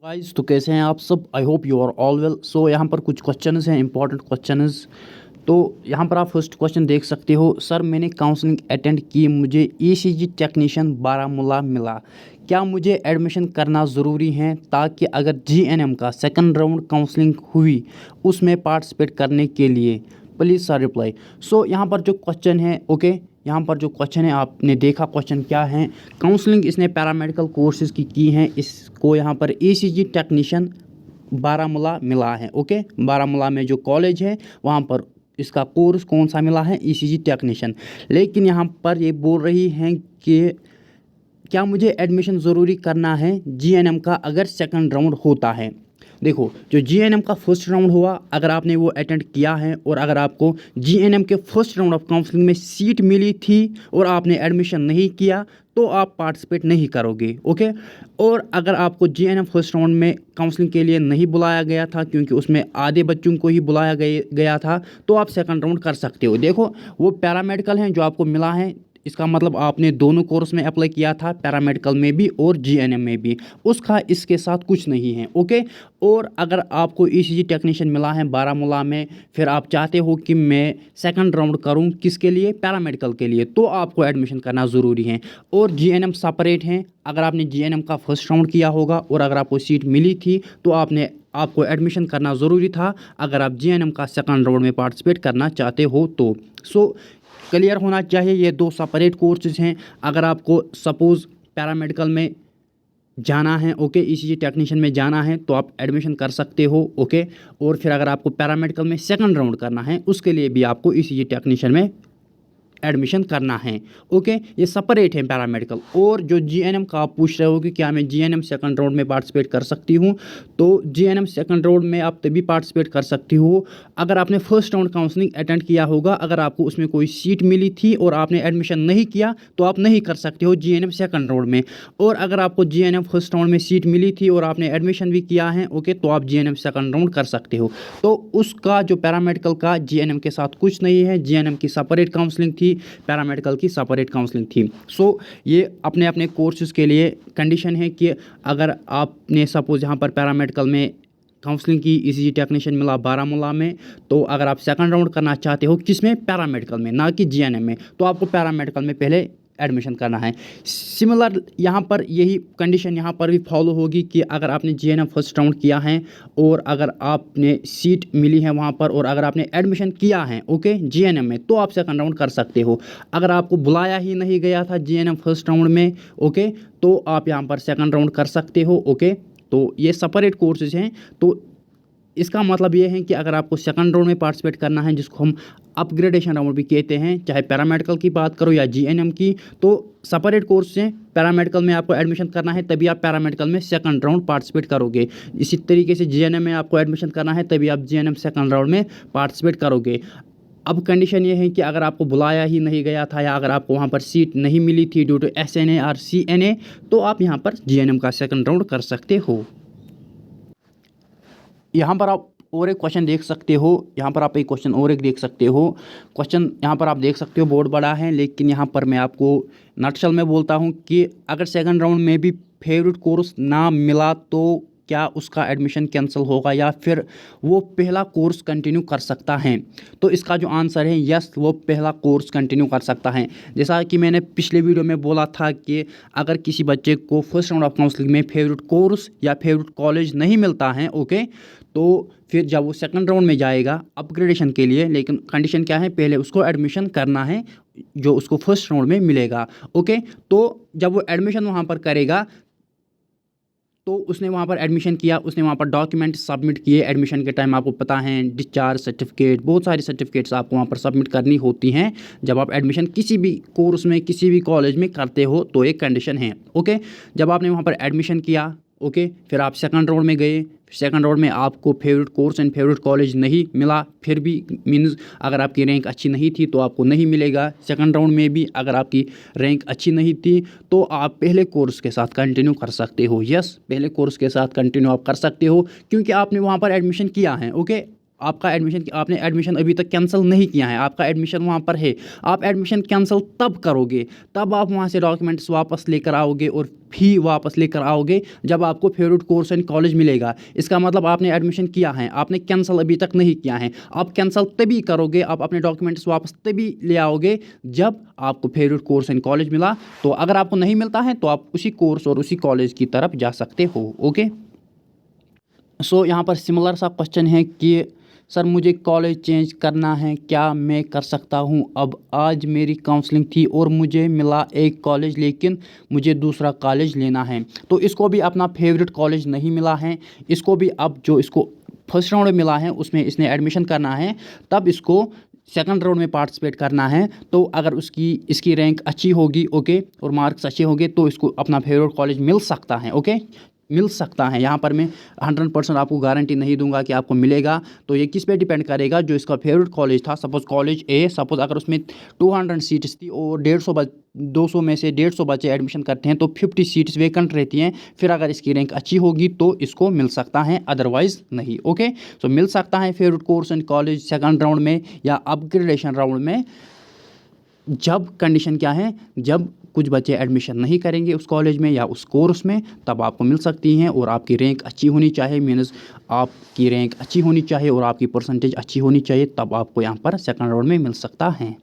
Guys, तो कैसे हैं आप सब। I hope you are all well. So यहाँ पर कुछ क्वेश्चंस हैं, इंपॉर्टेंट क्वेश्चंस। तो यहाँ पर आप फर्स्ट क्वेश्चन देख सकते हो। सर, मैंने काउंसलिंग अटेंड की, मुझे ईसीजी टेक्नीशियन बारामूला मिला। क्या मुझे एडमिशन करना ज़रूरी है ताकि अगर जीएनएम का सेकंड राउंड काउंसलिंग हुई उसमें पार्टिसिपेट करने के लिए? Please sir reply. सो यहाँ पर जो क्वेश्चन है, ओके, यहाँ पर जो क्वेश्चन है आपने देखा क्वेश्चन क्या है। काउंसलिंग इसने पैरामेडिकल कोर्सेज़ की हैं, इसको यहाँ पर ईसीजी टेक्नीशियन बारामूला मिला है। ओके, बारामूला में जो कॉलेज है वहाँ पर इसका कोर्स कौन सा मिला है? ECG technician. लेकिन यहाँ पर ये बोल रही हैं कि क्या मुझे एडमिशन ज़रूरी करना है जीएनएम का अगर सेकंड राउंड होता है? देखो, जो जीएनएम का फर्स्ट राउंड हुआ, अगर आपने वो अटेंड किया है और अगर आपको जीएनएम के फर्स्ट राउंड ऑफ काउंसलिंग में सीट मिली थी और आपने एडमिशन नहीं किया तो आप पार्टिसिपेट नहीं करोगे। ओके, और अगर आपको जीएनएम फर्स्ट राउंड में काउंसलिंग के लिए नहीं बुलाया गया था क्योंकि उसमें आधे बच्चों को ही बुलाया गया था, तो आप सेकंड राउंड कर सकते हो। देखो, वो पैरामेडिकल हैं जो आपको मिला है, इसका मतलब आपने दोनों कोर्स में अप्लाई किया था, पैरामेडिकल में भी और जीएनएम में भी। उसका इसके साथ कुछ नहीं है। ओके, और अगर आपको ईसीजी टेक्नीशियन मिला है बारामूला में, फिर आप चाहते हो कि मैं सेकंड राउंड करूं, किसके लिए? पैरामेडिकल के लिए, तो आपको एडमिशन करना ज़रूरी है। और जीएनएम सेपरेट हैं। अगर आपने जीएनएम का फर्स्ट राउंड किया होगा और अगर आपको सीट मिली थी तो आपको एडमिशन करना ज़रूरी था अगर आप जीएनएम का सेकंड राउंड में पार्टिसिपेट करना चाहते हो तो। क्लियर होना चाहिए, ये दो सेपरेट कोर्सेज हैं। अगर आपको सपोज़ पैरामेडिकल में जाना है, ओके, ईसीजी टेक्नीशियन में जाना है तो आप एडमिशन कर सकते हो। ओके, और फिर अगर आपको पैरामेडिकल में सेकंड राउंड करना है उसके लिए भी आपको ईसीजी टेक्नीशियन में एडमिशन करना है। ओके, ये सेपरेट है पैरामेडिकल। और जो जीएनएम का आप पूछ रहे हो कि क्या मैं जीएनएम सेकंड राउंड में पार्टिसिपेट कर सकती हूँ, तो जीएनएम सेकंड राउंड में आप तभी पार्टिसिपेट कर सकती हो अगर आपने फर्स्ट राउंड काउंसलिंग अटेंड किया होगा। अगर आपको उसमें कोई सीट मिली थी और आपने एडमिशन नहीं किया तो आप नहीं कर सकते हो जीएनएम सेकंड राउंड में। और अगर आपको जीएनएम फर्स्ट राउंड में सीट मिली थी और आपने एडमिशन भी किया है, ओके, तो आप जीएनएम सेकंड राउंड कर सकते हो। तो उसका जो पैरामेडिकल का जीएनएम के साथ कुछ नहीं है। जीएनएम की सेपरेट काउंसलिंग थी, पैरामेडिकल की सेपरेट काउंसलिंग थी। सो ये अपने अपने कोर्सेज़ के लिए कंडीशन है कि अगर आपने सपोज़ यहाँ पर पैरामेडिकल में काउंसलिंग की, ईसीजी टेक्नीशियन मिला बारामूला में, तो अगर आप सेकंड राउंड करना चाहते हो किसमें? पैरामेडिकल में, ना कि जीएनएम में, तो आपको पैरामेडिकल में पहले एडमिशन करना है। सिमिलर यहाँ पर यही कंडीशन यहाँ पर भी फॉलो होगी कि अगर आपने जीएनएम फर्स्ट राउंड किया है और अगर आपने सीट मिली है वहाँ पर और अगर आपने एडमिशन किया है, ओके, जीएनएम में, तो आप सेकंड राउंड कर सकते हो। अगर आपको बुलाया ही नहीं गया था जीएनएम फर्स्ट राउंड में, ओके, तो आप यहाँ पर सेकंड राउंड कर सकते हो। ओके, तो ये सेपरेट कोर्सेज हैं। तो इसका मतलब ये है कि अगर आपको सेकंड राउंड में पार्टिसिपेट करना है, जिसको हम अपग्रेडेशन राउंड भी कहते हैं, चाहे पैरामेडिकल की बात करो या जीएनएम की, तो सेपरेट कोर्स हैं। पैरामेडिकल में आपको एडमिशन करना है तभी आप पैरामेडिकल में सेकंड राउंड पार्टिसिपेट करोगे। इसी तरीके से जीएनएम में आपको एडमिशन करना है तभी आप जीएनएम सेकंड राउंड में पार्टिसिपेट करोगे। अब कंडीशन ये है कि अगर आपको बुलाया ही नहीं गया था या अगर आपको वहाँ पर सीट नहीं मिली थी ड्यू टू एसएनए और सीएनए, तो आप यहाँ पर जीएनएम का सेकंड राउंड कर सकते हो। यहाँ पर आप और एक क्वेश्चन देख सकते हो, यहाँ पर आप एक क्वेश्चन और एक देख सकते हो। क्वेश्चन यहाँ पर आप देख सकते हो बहुत बड़ा है, लेकिन यहाँ पर मैं आपको नटशल में बोलता हूँ कि अगर सेकंड राउंड में भी फेवरेट कोर्स ना मिला तो क्या उसका एडमिशन कैंसिल होगा या फिर वो पहला कोर्स कंटिन्यू कर सकता है? तो इसका जो आंसर है यस, वो पहला कोर्स कंटिन्यू कर सकता है। जैसा कि मैंने पिछले वीडियो में बोला था कि अगर किसी बच्चे को फर्स्ट राउंड ऑफ काउंसलिंग में फेवरेट कोर्स या फेवरेट कॉलेज नहीं मिलता है, ओके, तो फिर जब वो सेकंड राउंड में जाएगा अपग्रेडेशन के लिए, लेकिन कंडीशन क्या है? पहले उसको एडमिशन करना है जो उसको फर्स्ट राउंड में मिलेगा। ओके, तो जब वो एडमिशन वहाँ पर करेगा तो उसने वहाँ पर एडमिशन किया, उसने वहाँ पर डॉक्यूमेंट सबमिट किए एडमिशन के टाइम। आपको पता है डिस्चार्ज सर्टिफिकेट, बहुत सारी सर्टिफिकेट्स आपको वहाँ पर सबमिट करनी होती हैं जब आप एडमिशन किसी भी कोर्स में, किसी भी कॉलेज में करते हो, तो एक कंडीशन है। ओके, जब आपने वहाँ पर एडमिशन किया, ओके, फिर आप सेकंड राउंड में गए, सेकंड राउंड में आपको favourite course and favourite college नहीं मिला, फिर भी मीन्स अगर आपकी रैंक अच्छी नहीं थी तो आपको नहीं मिलेगा। सेकंड राउंड में भी अगर आपकी रैंक अच्छी नहीं थी तो आप पहले कोर्स के साथ कंटिन्यू कर सकते हो। यस, पहले कोर्स के साथ कंटिन्यू आप कर सकते हो क्योंकि आपने वहाँ पर एडमिशन किया है। ओके, आपका एडमिशन, आपने एडमिशन अभी तक कैंसिल नहीं किया है, आपका एडमिशन वहाँ पर है, आप एडमिशन कैंसिल तब करोगे, तब आप वहाँ से डॉक्यूमेंट्स वापस लेकर आओगे और फी वापस लेकर आओगे जब आपको फेवरेट कोर्स एंड कॉलेज मिलेगा। इसका मतलब आपने एडमिशन किया है, आपने कैंसिल अभी तक नहीं किया है। आप कैंसिल तभी करोगे, आप अपने डॉक्यूमेंट्स वापस तभी ले आओगे जब आपको फेवरेट कोर्स एंड कॉलेज मिला। तो अगर आपको नहीं मिलता है तो आप उसी कोर्स और उसी कॉलेज की तरफ जा सकते हो। ओके, सो यहाँ पर सिमिलर सा क्वेश्चन है कि सर मुझे कॉलेज चेंज करना है, क्या मैं कर सकता हूँ? अब आज मेरी काउंसलिंग थी और मुझे मिला एक कॉलेज, लेकिन मुझे दूसरा कॉलेज लेना है। तो इसको भी अपना फेवरेट कॉलेज नहीं मिला है, इसको भी अब जो इसको फर्स्ट राउंड में मिला है उसमें इसने एडमिशन करना है, तब इसको सेकंड राउंड में पार्टिसिपेट करना है। तो अगर इसकी रैंक अच्छी होगी, ओके, और मार्क्स अच्छे होंगे तो इसको अपना फेवरेट कॉलेज मिल सकता है। ओके, मिल सकता है। यहाँ पर मैं 100% आपको गारंटी नहीं दूंगा कि आपको मिलेगा। तो ये किस पे डिपेंड करेगा? जो इसका फेवरेट कॉलेज था, सपोज कॉलेज ए, सपोज अगर उसमें 200 सीट्स थी और 200 में से 150 बच्चे एडमिशन करते हैं तो 50 सीट्स वैकेंट रहती हैं। फिर अगर इसकी रैंक अच्छी होगी तो इसको मिल सकता है, अदरवाइज नहीं। ओके, सो मिल सकता है favourite course and college second round में या अपग्रेडेशन राउंड में। जब कंडीशन क्या है, जब कुछ बच्चे एडमिशन नहीं करेंगे उस कॉलेज में या उस कोर्स में, तब आपको मिल सकती हैं। और आपकी रैंक अच्छी होनी चाहिए, मीन्स आपकी रैंक अच्छी होनी चाहिए और आपकी परसेंटेज अच्छी होनी चाहिए, तब आपको यहाँ पर सेकंड राउंड में मिल सकता है।